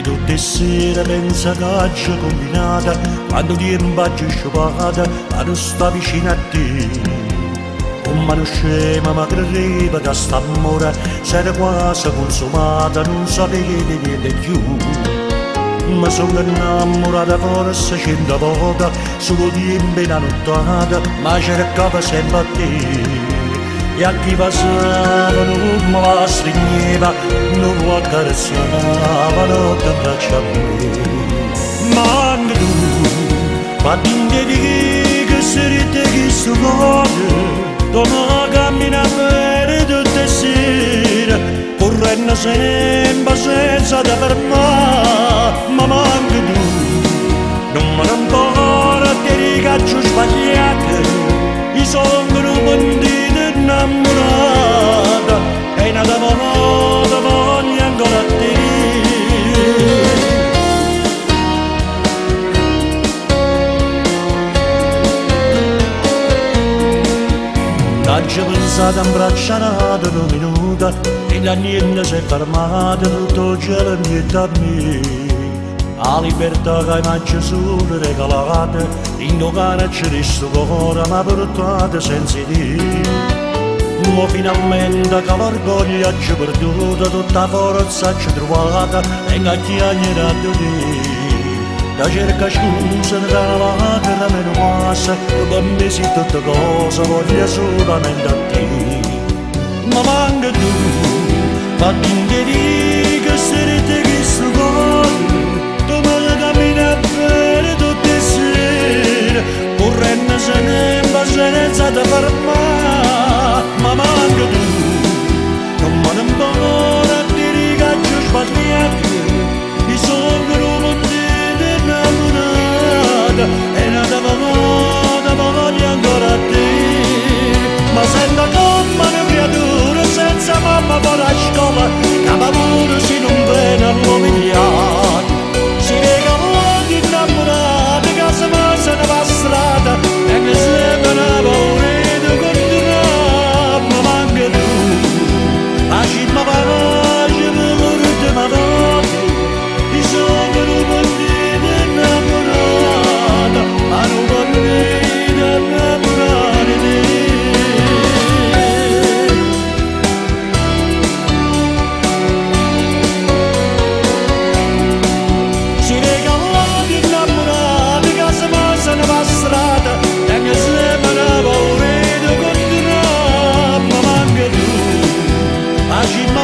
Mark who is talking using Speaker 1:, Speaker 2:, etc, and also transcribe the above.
Speaker 1: Tutte sere pensa caccia combinata quando ti imbaggi sciupata a non sta vicino a te. Un mano scema ma credeva che sta amore si era quasi consumata, non sapevi niente più. Ma sono innamorata forse 100 volte, solo di una nottata, ma cercava sempre a te. E a chi passava non mi la stringeva, non lo accarezzava, non ti braccia a me. Ma anche tu, fatti che sei te che sto cuore, dove cammina per tutte le sere, correndo sempre senza te fermare. Ma anche tu, non me ne ancora che ricaccio sbagliato, i sono pentito innamorata e nata volta voglio ancora a te. T'ho pensato a imbracciare un minuto e da niente si è fermata, tutto il cielo niente a me. La libertà che mi ha solo regalata, in cane c'è questo cuore mi ha portato senza te. Ma finalmente che l'orgoglio ci perduto, tutta la forza ci trovata e che chiacchierato te. Da cerca scusa nella lacrima meno passa, per me si tutte cose voglio solamente a te. Ma manca tu, fatti intendere che sei te che sto cuore, tu me cammina per tutte le sere, correndo sempre senza te fermare. Ma manca tu, non me ne importa di ricaccio sbagliato, i sogni pentiti innamorata e nata volta voglio ancora a te. Ma sento come una creatura senza mamma fuori a scuola, che paura se non viene all'umiliato. Si regala di innamorata che si passa nella strada e che sembra una paura di continuare. Ma manca tu, lasciami pace per l'ultima volta, i sogni pentiti innamorata, ma non pentiti innamorare te. Ma